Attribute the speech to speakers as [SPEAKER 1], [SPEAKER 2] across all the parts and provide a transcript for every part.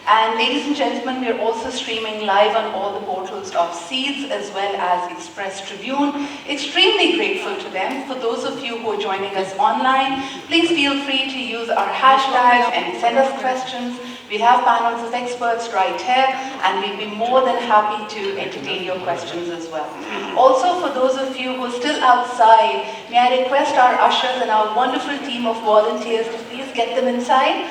[SPEAKER 1] And ladies and gentlemen, we're also streaming live on all the portals of Seeds as well as Express Tribune. Extremely grateful to them. For those of you who are joining us online, please feel free to use our hashtag and send us questions. We have panels of experts right here, and we'll be more than happy to entertain your questions as well. Also, for those of you who are still outside, may I request our ushers and our wonderful team of volunteers to please get them inside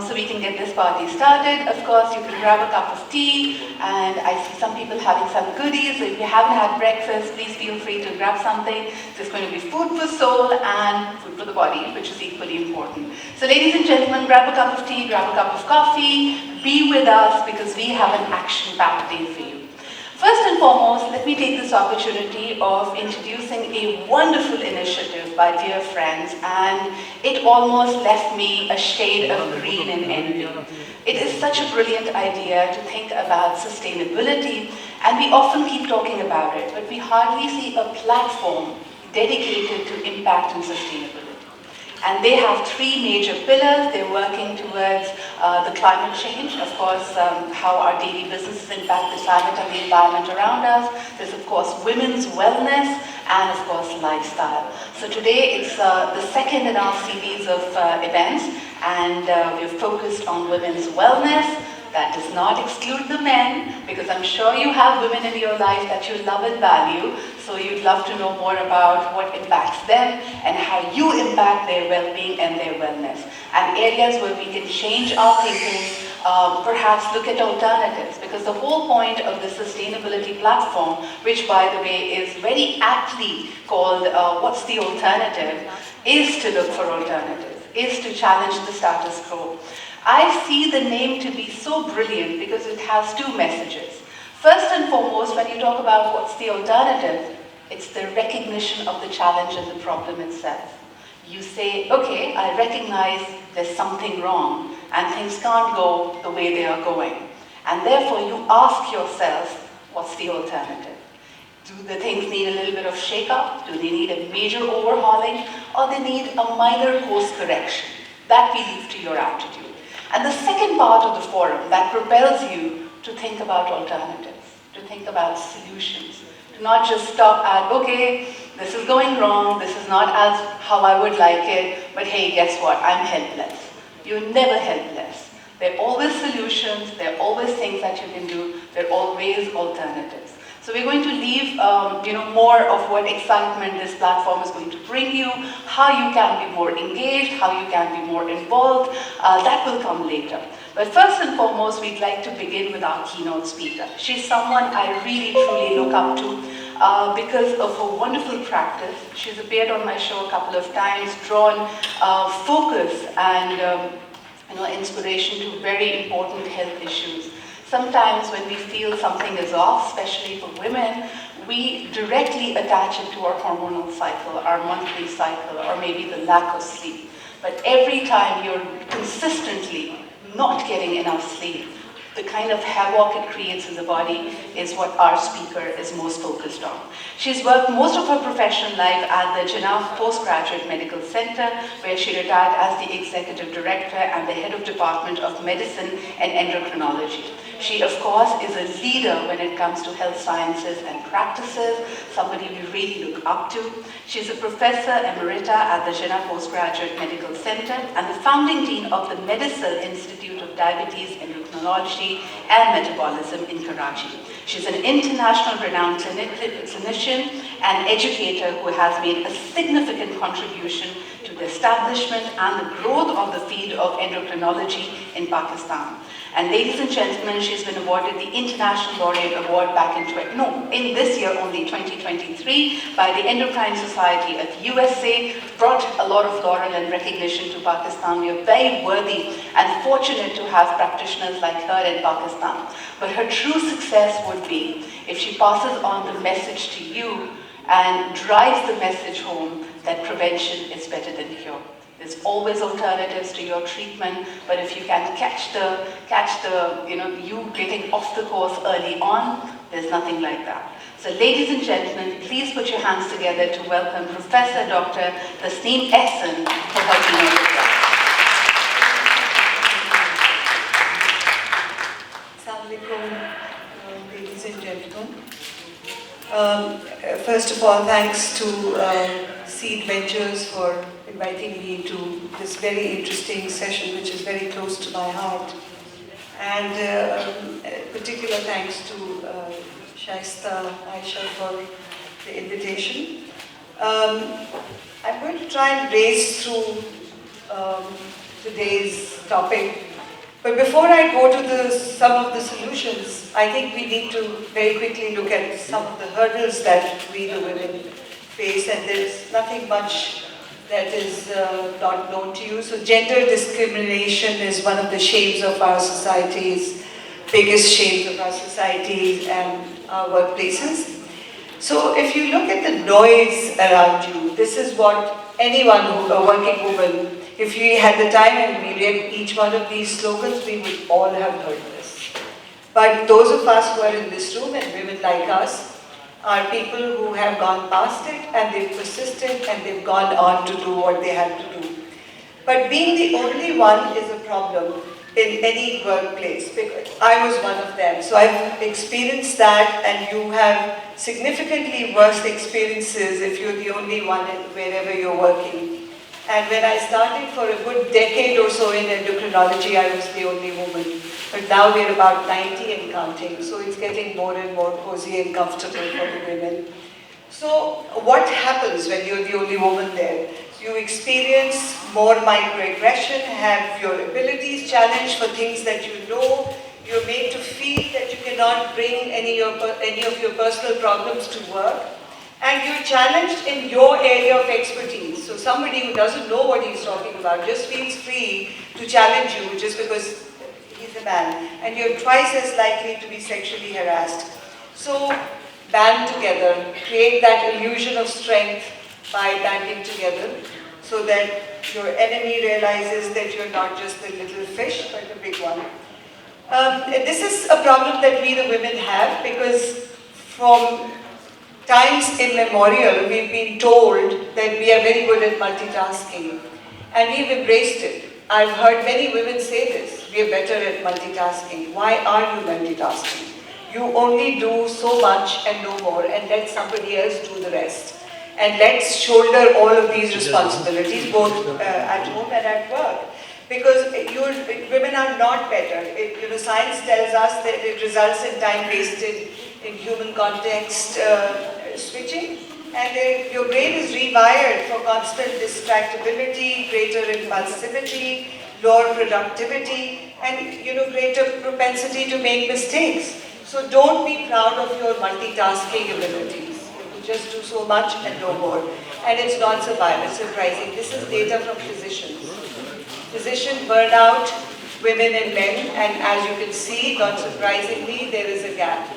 [SPEAKER 1] so we can get this party started. Of course, you can grab a cup of tea, and I see some people having some goodies. So if you haven't had breakfast, please feel free to grab something. There's going to be food for soul and food for the body, which is equally important. So ladies and gentlemen, grab a cup of tea, grab a cup of coffee, be with us because we have an action-packed day for you. First and foremost, let me take this opportunity of introducing a wonderful initiative by dear friends, and it almost left me a shade of green in envy. It is such a brilliant idea to think about sustainability, and we often keep talking about it, but we hardly see a platform dedicated to impact and sustainability. And they have three major pillars. They're working towards the climate change, of course, how our daily businesses impact the climate and the environment around us. There's, of course, women's wellness, and, of course, lifestyle. So today, it's the second in our series of events, and we're focused on women's wellness. That does not exclude the men, because I'm sure you have women in your life that you love and value, so you'd love to know more about what impacts them and how you impact their well-being and their wellness. And areas where we can change our thinking, perhaps look at alternatives, because the whole point of the sustainability platform, which by the way is very aptly called What's the Alternative, is to look for alternatives, is to challenge the status quo. I see the name to be so brilliant because it has two messages. First and foremost, when you talk about what's the alternative, it's the recognition of the challenge and the problem itself. You say, okay, I recognize there's something wrong and things can't go the way they are going. And therefore you ask yourself, what's the alternative? Do the things need a little bit of shake-up? Do they need a major overhauling? Or they need a minor course correction? That we leave to your attitude. And the second part of the forum that propels you to think about alternatives, to think about solutions, to not just stop at, okay, this is going wrong, this is not as how I would like it, but hey, guess what, I'm helpless. You're never helpless. There are always solutions, there are always things that you can do, there are always alternatives. So we're going to leave more of what excitement this platform is going to bring you, how you can be more engaged, how you can be more involved. That will come later. But first and foremost, we'd like to begin with our keynote speaker. She's someone I really, truly look up to because of her wonderful practice. She's appeared on my show a couple of times, drawn focus and inspiration to very important health issues. Sometimes when we feel something is off, especially for women, we directly attach it to our hormonal cycle, our monthly cycle, or maybe the lack of sleep. But every time you're consistently not getting enough sleep, the kind of havoc it creates in the body is what our speaker is most focused on. She's worked most of her professional life at the Jinnah Postgraduate Medical Center, where she retired as the Executive Director and the Head of Department of Medicine and Endocrinology. She, of course, is a leader when it comes to health sciences and practices, somebody we really look up to. She's a Professor Emerita at the Jinnah Postgraduate Medical Center and the founding dean of the Medical Institute of Diabetes, Endocrinology and Metabolism in Karachi. She's an international renowned clinician and educator who has made a significant contribution to the establishment and the growth of the field of endocrinology in Pakistan. And ladies and gentlemen, she's been awarded the International Laureate Award back in this year only, 2023, by the Endocrine Society of the USA, brought a lot of laurel and recognition to Pakistan. We are very worthy and fortunate to have practitioners like her in Pakistan. But her true success would be if she passes on the message to you and drives the message home that prevention is better than cure. There's always alternatives to your treatment, but if you can catch you getting off the course early on, there's nothing like that. So ladies and gentlemen, please put your hands together to welcome Professor Dr. Tasneem Ehsan for her keynote address.
[SPEAKER 2] Assalamualaikum, ladies and gentlemen. First of all, thanks to Seed Ventures for inviting me to this very interesting session, which is very close to my heart. And particular thanks to Shaista Aisha for the invitation. I'm going to try and race through today's topic. But before I go to some of the solutions, I think we need to very quickly look at some of the hurdles that we, the women, face. And there's nothing much that is not known to you. So gender discrimination is one of the shames of our societies, biggest shames of our societies and our workplaces. So if you look at the noise around you, this is what anyone who, a working woman, if we had the time and we read each one of these slogans, we would all have heard this. But those of us who are in this room and women like us are people who have gone past it and they've persisted and they've gone on to do what they had to do. But being the only one is a problem in any workplace, because I was one of them. So I've experienced that, and you have significantly worse experiences if you're the only one wherever you're working. And when I started for a good decade or so in endocrinology, I was the only woman. But now we're about 90 and counting, so it's getting more and more cozy and comfortable for the women. So what happens when you're the only woman there? You experience more microaggression, have your abilities challenged for things that you know. You're made to feel that you cannot bring any of your personal problems to work. And you're challenged in your area of expertise. So somebody who doesn't know what he's talking about just feels free to challenge you just because he's a man. And you're twice as likely to be sexually harassed. So band together, create that illusion of strength by banding together so that your enemy realizes that you're not just the little fish, but the big one. This is a problem that we the women have because from times immemorial, we've been told that we are very good at multitasking, and we've embraced it. I've heard many women say this, we are better at multitasking. Why are you multitasking? You only do so much and no more, and let somebody else do the rest. And let's shoulder all of these responsibilities, both at home and at work. Because women are not better. Science tells us that it results in time wasted in human context switching, and your brain is rewired for constant distractibility, greater impulsivity, lower productivity, and greater propensity to make mistakes. So don't be proud of your multitasking abilities. You just do so much and no more. And it's not surprising. This is data from physicians. Physician burnout, women and men, and as you can see, not surprisingly, there is a gap.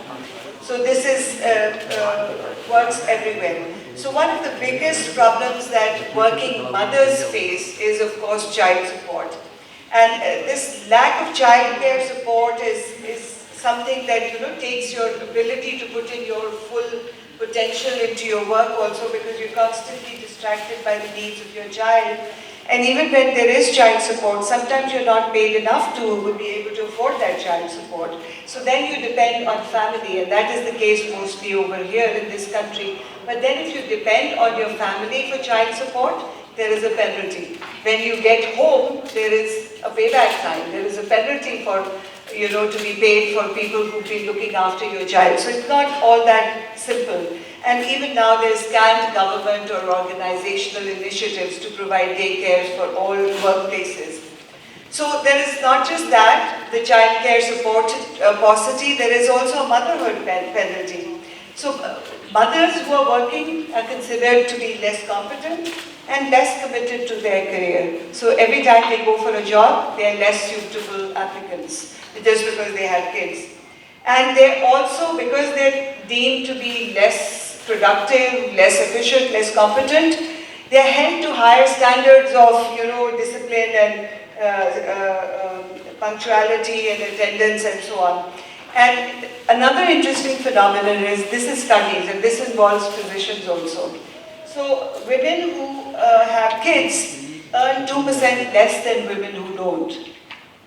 [SPEAKER 2] So this is works everywhere. So one of the biggest problems that working mothers face is, of course, child support. And this lack of child care support is something that takes your ability to put in your full potential into your work also, because you're constantly distracted by the needs of your child. And even when there is child support, sometimes you're not paid enough to be able to afford that child support. So then you depend on family, and that is the case mostly over here in this country. But then if you depend on your family for child support, there is a penalty. When you get home, there is a payback time. There is a penalty for, to be paid for people who've been looking after your child. So it's not all that simple. And even now there's scant government or organizational initiatives to provide daycares for all workplaces. So there is not just that, the child care support paucity, there is also a motherhood penalty. So mothers who are working are considered to be less competent and less committed to their career. So every time they go for a job, they are less suitable applicants, just because they have kids. And they're also, because they're deemed to be less productive, less efficient, less competent, they are held to higher standards of, discipline and punctuality and attendance and so on. And another interesting phenomenon is, this is studies, and this involves physicians also. So women who have kids earn 2% less than women who don't.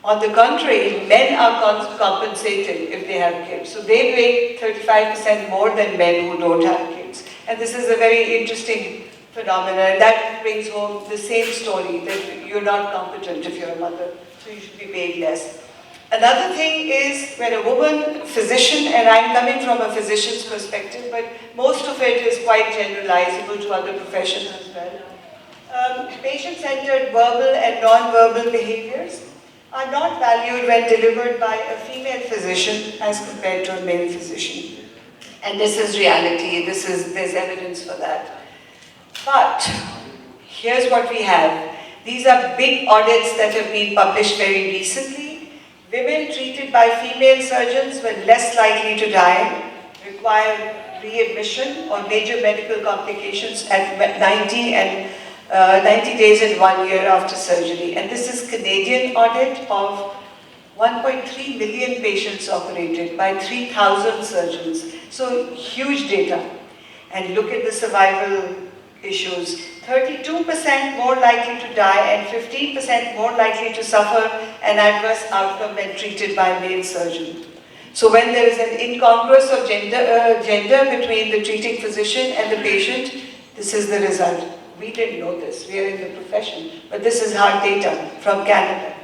[SPEAKER 2] On the contrary, men are compensated if they have kids. So they make 35% more than men who don't have kids. And this is a very interesting phenomenon. That brings home the same story, that you're not competent if you're a mother, so you should be paid less. Another thing is when a woman physician, and I'm coming from a physician's perspective, but most of it is quite generalizable to other professions as well. Patient-centered verbal and non-verbal behaviors are not valued when delivered by a female physician as compared to a male physician. And this is reality, there's evidence for that. But here's what we have. These are big audits that have been published very recently. Women treated by female surgeons were less likely to die, require readmission or major medical complications at 90 days and 1 year after surgery. And this is Canadian audit of 1.3 million patients operated by 3,000 surgeons. So huge data. And look at the survival issues. 32% more likely to die and 15% more likely to suffer an adverse outcome when treated by a male surgeon. So when there is an incongruence of gender between the treating physician and the patient, this is the result. We didn't know this, we are in the profession, but this is hard data from Canada.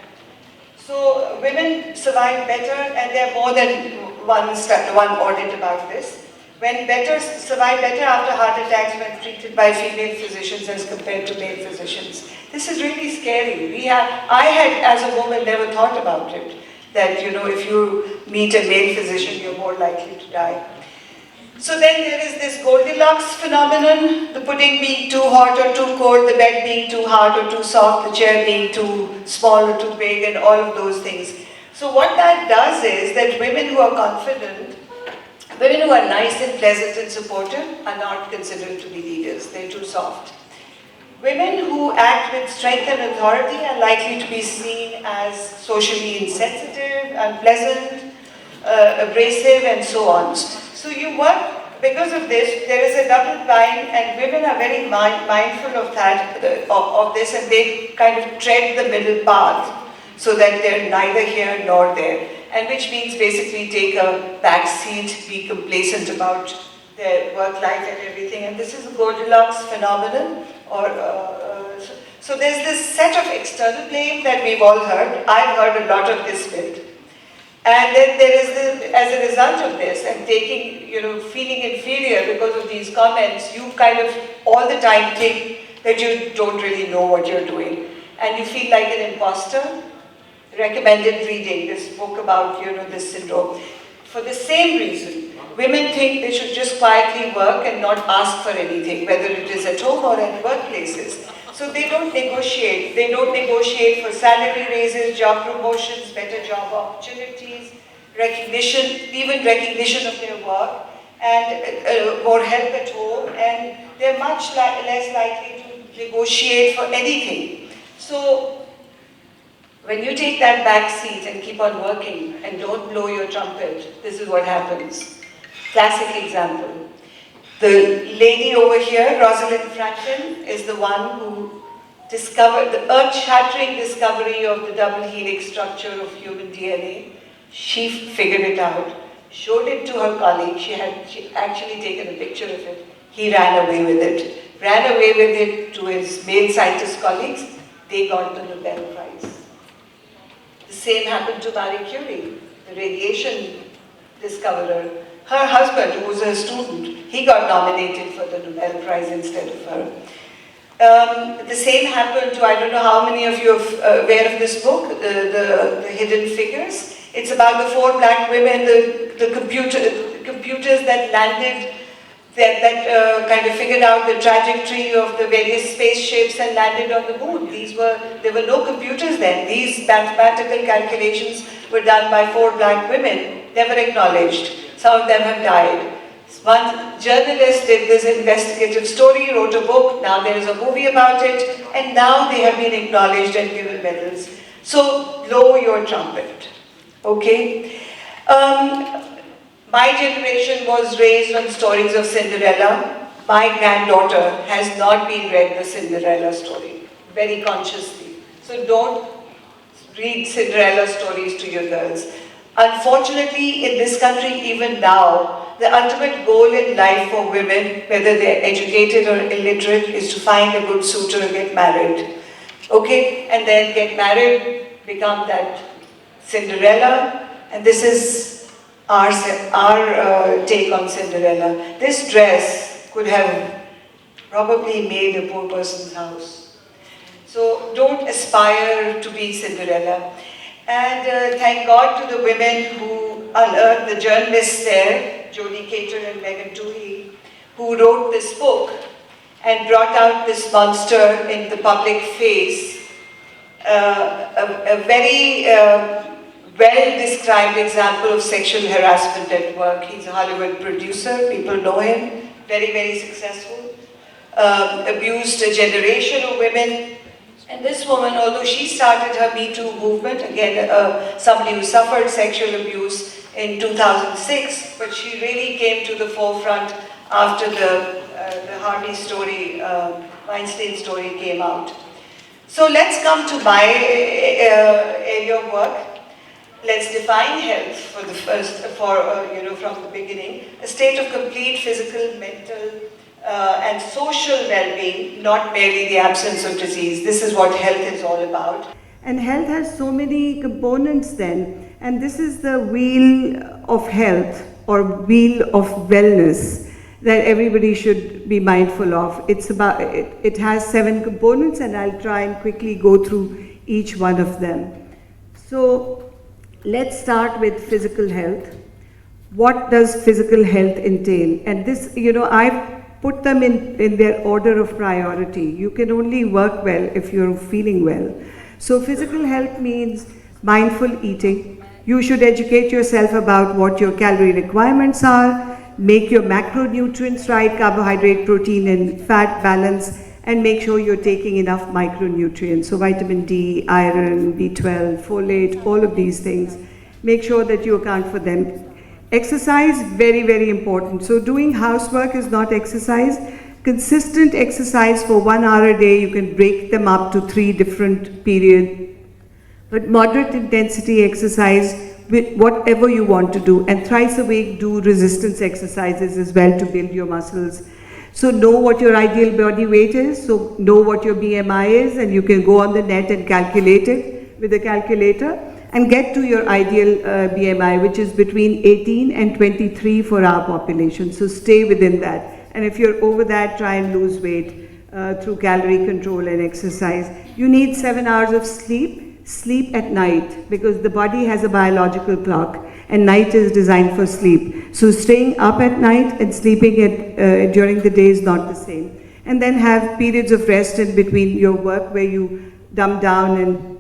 [SPEAKER 2] So women survive better, and there are more than one audit about this. Survive better after heart attacks when treated by female physicians as compared to male physicians. This is really scary. I had, as a woman, never thought about it. That, if you meet a male physician, you're more likely to die. So then there is this Goldilocks phenomenon, the pudding being too hot or too cold, the bed being too hard or too soft, the chair being too small or too big, and all of those things. So what that does is that women who are confident, women who are nice and pleasant and supportive are not considered to be leaders, they're too soft. Women who act with strength and authority are likely to be seen as socially insensitive, unpleasant, abrasive, and so on. So you work, because of this, there is a double bind, and women are very mindful of that, of this, and they kind of tread the middle path so that they're neither here nor there. And which means basically take a back seat, be complacent about their work life and everything. And this is a Goldilocks phenomenon. So there's this set of external blame that we've all heard. I've heard a lot of this myth. And then there is as a result of this, and feeling inferior because of these comments, you kind of all the time think that you don't really know what you're doing. And you feel like an imposter. Recommended reading, this book about, this syndrome. For the same reason, women think they should just quietly work and not ask for anything, whether it is at home or at workplaces. So they don't negotiate. They don't negotiate for salary raises, job promotions, better job opportunities, even recognition of their work, and more help at home, and they're much less likely to negotiate for anything. So when you take that back seat and keep on working and don't blow your trumpet, this is what happens. Classic example. The lady over here, Rosalind Franklin, is the one who discovered the earth-shattering discovery of the double helix structure of human DNA. She figured it out, showed it to her colleague. She actually taken a picture of it. He ran away with it. Ran away with it to his male scientist colleagues. They got the Nobel Prize. The same happened to Marie Curie, the radiation discoverer. Her husband, who was a student, he got nominated for the Nobel Prize instead of her. The same happened to, I don't know how many of you are aware of this book, the Hidden Figures. It's about the 4 black women, the computers that landed, that kind of figured out the trajectory of the various spaceships and landed on the moon. There were no computers then. These mathematical calculations were done by 4 black women, never acknowledged. Some of them have died. One journalist did this investigative story, wrote a book, now there is a movie about it, and now they have been acknowledged and given medals. So blow your trumpet, okay? My generation was raised on stories of Cinderella. My granddaughter has not been read the Cinderella story, very consciously. So don't read Cinderella stories to your girls. Unfortunately, in this country, even now, the ultimate goal in life for women, whether they're educated or illiterate, is to find a good suitor and get married. Okay? And then get married, become that Cinderella, and this is our take on Cinderella. This dress could have probably made a poor person's house. So don't aspire to be Cinderella. And thank God to the women who unearthed, the journalists there, Jodie Cater and Megan Toohey, who wrote this book and brought out this monster in the public face. A very well-described example of sexual harassment at work. He's a Hollywood producer, people know him, very, very successful. Abused a generation of women. And this woman, although she started her Me Too movement, again, somebody who suffered sexual abuse in 2006, but she really came to the forefront after the Harvey story, Weinstein story came out. So let's come to my area of work. Let's define health for the first, from the beginning. A state of complete physical, mental, and social well-being, not merely the absence of disease. This is what health is all about.
[SPEAKER 3] And health has so many components then, and this is the wheel of health or wheel of wellness that everybody should be mindful of. It's about, it has 7 components, and I'll try and quickly go through each one of them. So let's start with physical health. What does physical health entail? And this, I've put them in their order of priority. You can only work well if you're feeling well. So physical health means mindful eating. You should educate yourself about what your calorie requirements are, make your macronutrients right, carbohydrate, protein, and fat balance, and make sure you're taking enough micronutrients. So vitamin D, iron, B12, folate, all of these things. Make sure that you account for them. Exercise, very, very important. So doing housework is not exercise. Consistent exercise for 1 hour a day, you can break them up to 3 different periods. But moderate intensity exercise, with whatever you want to do. And thrice a week, do resistance exercises as well to build your muscles. So know what your ideal body weight is. So know what your BMI is, and you can go on the net and calculate it with a calculator. And get to your ideal BMI, which is between 18 and 23 for our population. So stay within that. And if you're over that, try and lose weight through calorie control and exercise. You need 7 hours of sleep. Sleep at night, because the body has a biological clock, and night is designed for sleep. So staying up at night and sleeping during the day is not the same. And then have periods of rest in between your work where you dumb down and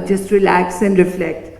[SPEAKER 3] just relax and reflect.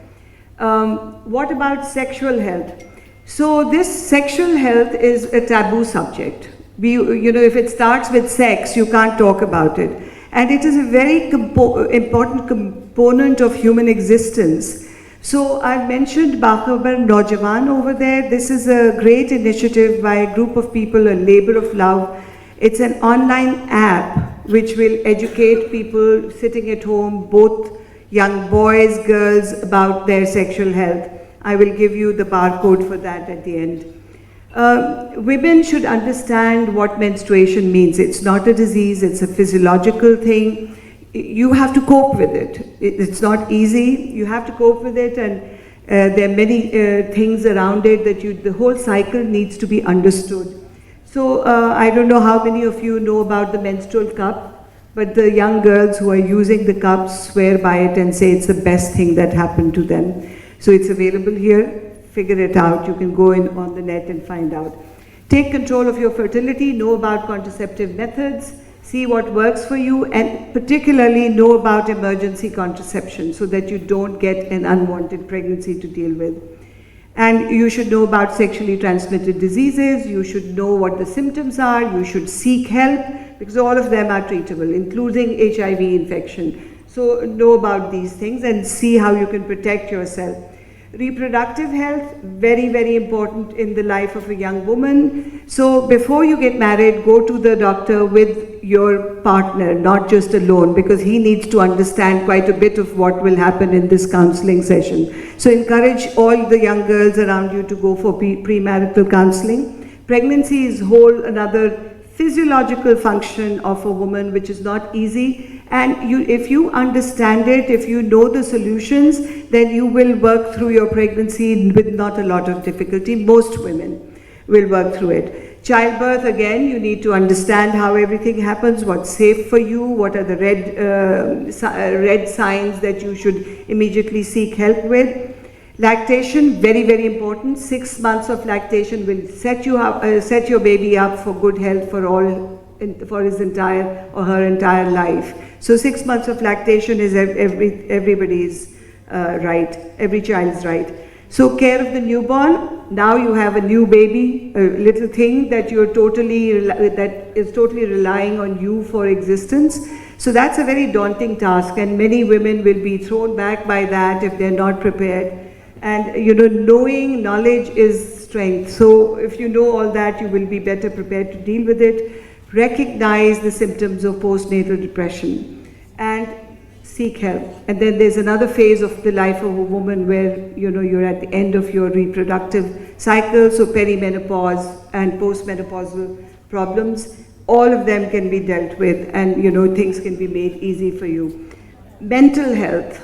[SPEAKER 3] What about sexual health? So this sexual health is a taboo subject. If it starts with sex, you can't talk about it. And it is a very important component of human existence. So I've mentioned Bakhbar Naujawan over there. This is a great initiative by a group of people, a labor of love. It's an online app which will educate people sitting at home, both young boys, girls, about their sexual health. I will give you the barcode for that at the end. Women should understand what menstruation means. It's not a disease, it's a physiological thing. You have to cope with it. It's not easy, you have to cope with it, and there are many things around it that the whole cycle needs to be understood. So I don't know how many of you know about the menstrual cup, but the young girls who are using the cups swear by it and say it's the best thing that happened to them. So it's available here. Figure it out. You can go in on the net and find out. Take control of your fertility, know about contraceptive methods, see what works for you, and particularly know about emergency contraception so that you don't get an unwanted pregnancy to deal with. And you should know about sexually transmitted diseases, you should know what the symptoms are, you should seek help, because all of them are treatable, including HIV infection. So know about these things and see how you can protect yourself. Reproductive health, very, very important in the life of a young woman. So before you get married, go to the doctor with your partner, not just alone, because he needs to understand quite a bit of what will happen in this counseling session. So encourage all the young girls around you to go for premarital counseling. Pregnancy is another physiological function of a woman, which is not easy. And if you understand it, if you know the solutions, then you will work through your pregnancy with not a lot of difficulty. Most women will work through it. Childbirth, again, you need to understand how everything happens, what's safe for you, what are the red signs that you should immediately seek help with. Lactation, very, very important. 6 months of lactation will set your baby up for good health for his entire or her entire life. So 6 months of lactation is everybody's right, every child's right. So care of the newborn. Now you have a new baby, a little thing that that is totally relying on you for existence. So that's a very daunting task, and many women will be thrown back by that if they're not prepared. And knowledge is strength. So if you know all that, you will be better prepared to deal with it. Recognize the symptoms of postnatal depression and seek help. And then there's another phase of the life of a woman where you're at the end of your reproductive cycle. So perimenopause and postmenopausal problems, all of them can be dealt with, and things can be made easy for you. Mental health.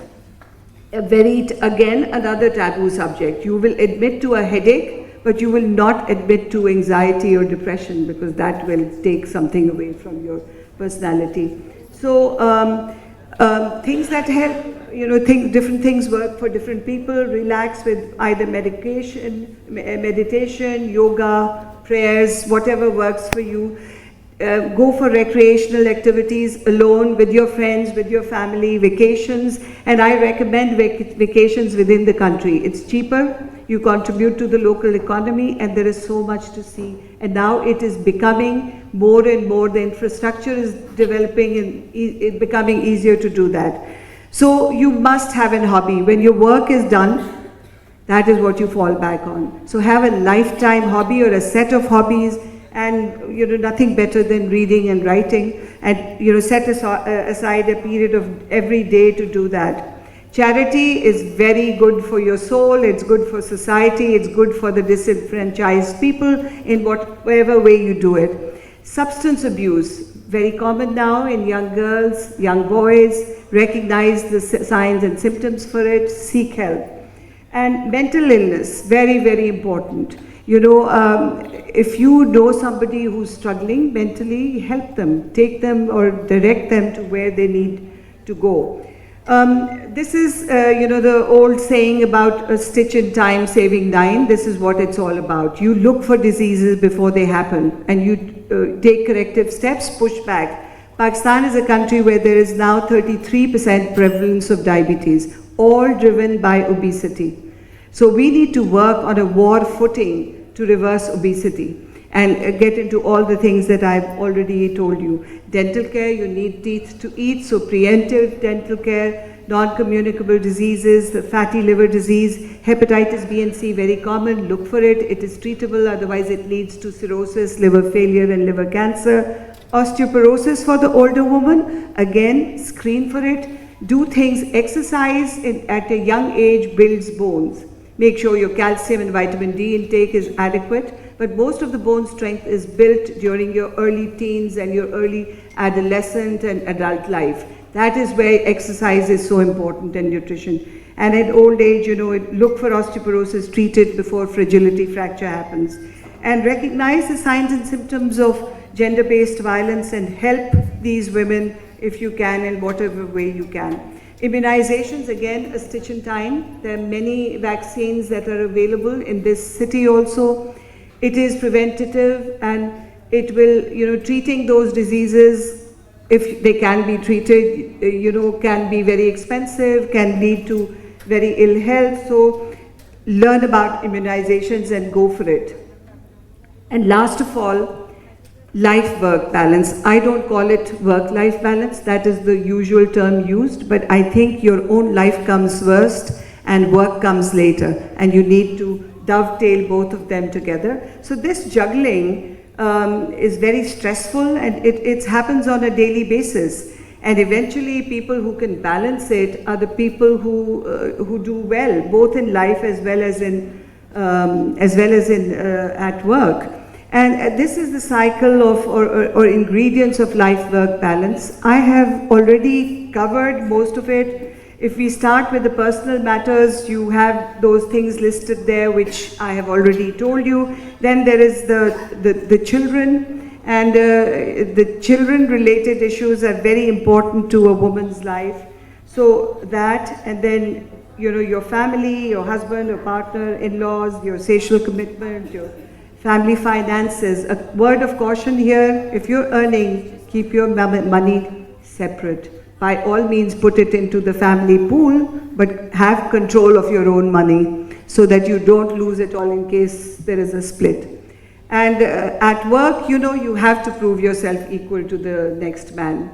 [SPEAKER 3] Again, another taboo subject. You will admit to a headache, but you will not admit to anxiety or depression, because that will take something away from your personality. So things that help, different things work for different people. Relax with either meditation, yoga, prayers, whatever works for you. Go for recreational activities alone, with your friends, with your family, vacations, and I recommend vacations within the country. It's cheaper, you contribute to the local economy, and there is so much to see. And now it is becoming more and more, the infrastructure is developing and it's becoming easier to do that. So you must have a hobby. When your work is done, that is what you fall back on. So have a lifetime hobby or a set of hobbies. And nothing better than reading and writing, and set aside a period of every day to do that. Charity is very good for your soul, it's good for society, it's good for the disenfranchised people in whatever way you do it. Substance abuse, very common now in young girls, young boys. Recognize the signs and symptoms for it, seek help. And mental illness, very, very important. If you know somebody who's struggling mentally, help them, take them or direct them to where they need to go. This is, the old saying about a stitch in time saving 9. This is what it's all about. You look for diseases before they happen, and you take corrective steps, push back. Pakistan is a country where there is now 33% prevalence of diabetes, all driven by obesity. So we need to work on a war footing to reverse obesity and get into all the things that I've already told you. Dental care, you need teeth to eat, so preemptive dental care, non-communicable diseases, the fatty liver disease, hepatitis B and C, very common, look for it, it is treatable, otherwise it leads to cirrhosis, liver failure and liver cancer. Osteoporosis for the older woman, again, screen for it, do things, exercise at a young age builds bones. Make sure your calcium and vitamin D intake is adequate, but most of the bone strength is built during your early teens and your early adolescent and adult life. That is where exercise is so important, and nutrition. And at old age, look for osteoporosis, treat it before fragility fracture happens. And recognize the signs and symptoms of gender-based violence and help these women if you can, in whatever way you can. Immunizations, again, a stitch in time. There are many vaccines that are available in this city also. It is preventative, and it will, treating those diseases, if they can be treated, can be very expensive, can lead to very ill health. So learn about immunizations and go for it. And last of all, life-work balance. I don't call it work-life balance, that is the usual term used, but I think your own life comes first, and work comes later, and you need to dovetail both of them together. So this juggling is very stressful, and it happens on a daily basis. And eventually people who can balance it are the people who do well, both in life as well as in at work. And this is the cycle of or ingredients of life-work balance. I have already covered most of it. If we start with the personal matters, you have those things listed there, which I have already told you. Then there is the children, and the children-related issues are very important to a woman's life. So that, and then your family, your husband, your partner, in-laws, your social commitment, your family finances. A word of caution here: if you're earning, keep your money separate. By all means, put it into the family pool, but have control of your own money so that you don't lose it all in case there is a split. And at work, you have to prove yourself equal to the next man.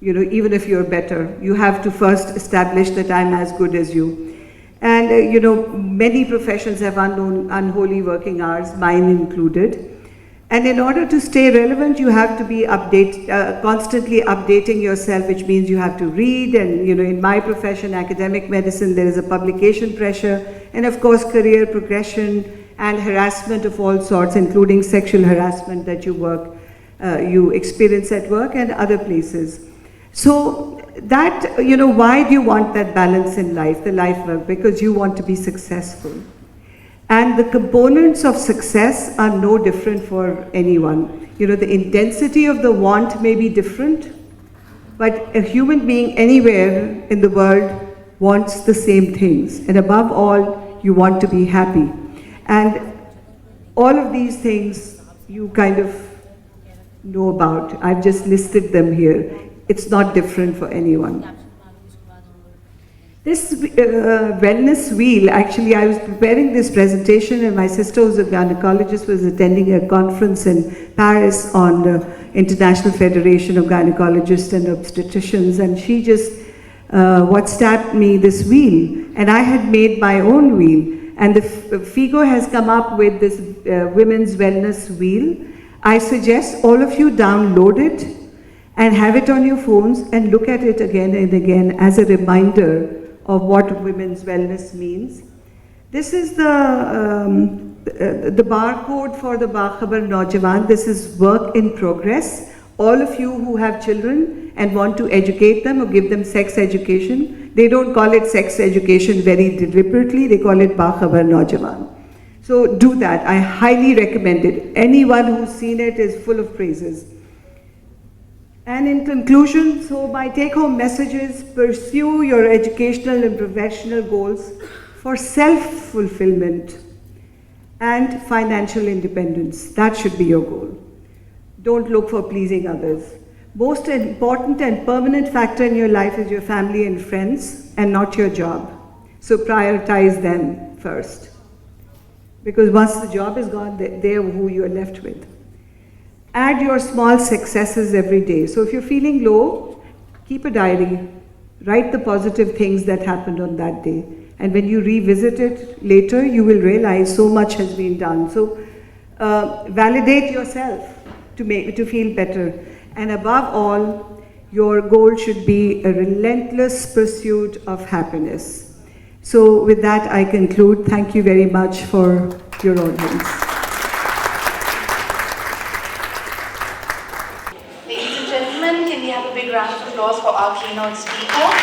[SPEAKER 3] Even if you're better, you have to first establish that I'm as good as you. And many professions have unholy working hours, mine included. And in order to stay relevant, you have to be constantly updating yourself, which means you have to read. And in my profession, academic medicine, there is a publication pressure, and of course career progression and harassment of all sorts, including sexual harassment that you experience at work and other places. So that, why do you want that balance in life, the life work? Because you want to be successful. And the components of success are no different for anyone. The intensity of the want may be different, but a human being anywhere in the world wants the same things. And above all, you want to be happy. And all of these things you kind of know about. I've just listed them here. It's not different for anyone. This wellness wheel, actually I was preparing this presentation, and my sister, who's a gynecologist, was attending a conference in Paris on the International Federation of Gynecologists and Obstetricians, and she just WhatsApped me this wheel, and I had made my own wheel. And the FIGO has come up with this women's wellness wheel. I suggest all of you download it and have it on your phones and look at it again and again as a reminder of what women's wellness means. This is the barcode for the Bakhabar Naujawan. This is work in progress. All of you who have children and want to educate them or give them sex education, they don't call it sex education very deliberately, they call it Bakhabar Naujawan. So do that, I highly recommend it. Anyone who's seen it is full of praises. And in conclusion, so my take-home message is: pursue your educational and professional goals for self-fulfillment and financial independence. That should be your goal. Don't look for pleasing others. Most important and permanent factor in your life is your family and friends, and not your job. So prioritize them first. Because once the job is gone, they're who you're left with. Add your small successes every day. So if you're feeling low, keep a diary. Write the positive things that happened on that day. And when you revisit it later, you will realize so much has been done. So validate yourself to feel better. And above all, your goal should be a relentless pursuit of happiness. So with that, I conclude. Thank you very much for your audience.
[SPEAKER 1] Ladies and gentlemen, can we have a big round of applause for our keynote speaker?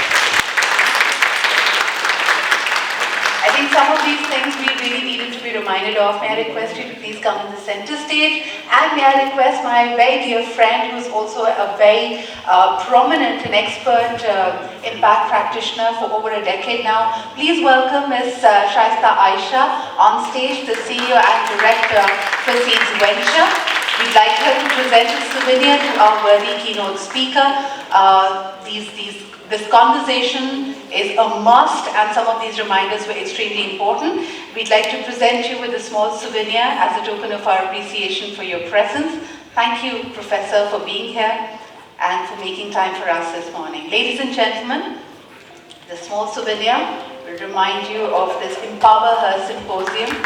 [SPEAKER 1] I think some of these things we really needed to be reminded of. May I request you to please come to the center stage, and may I request my very dear friend, who's also a very prominent and expert impact practitioner for over a decade now. Please welcome Ms. Shaista Aisha on stage, the CEO and Director for Seeds Venture. We'd like her to present a souvenir to our worthy keynote speaker. This conversation is a must, and some of these reminders were extremely important. We'd like to present you with a small souvenir as a token of our appreciation for your presence. Thank you, Professor, for being here and for making time for us this morning. Ladies and gentlemen, the small souvenir remind you of this EmpowerHer Symposium.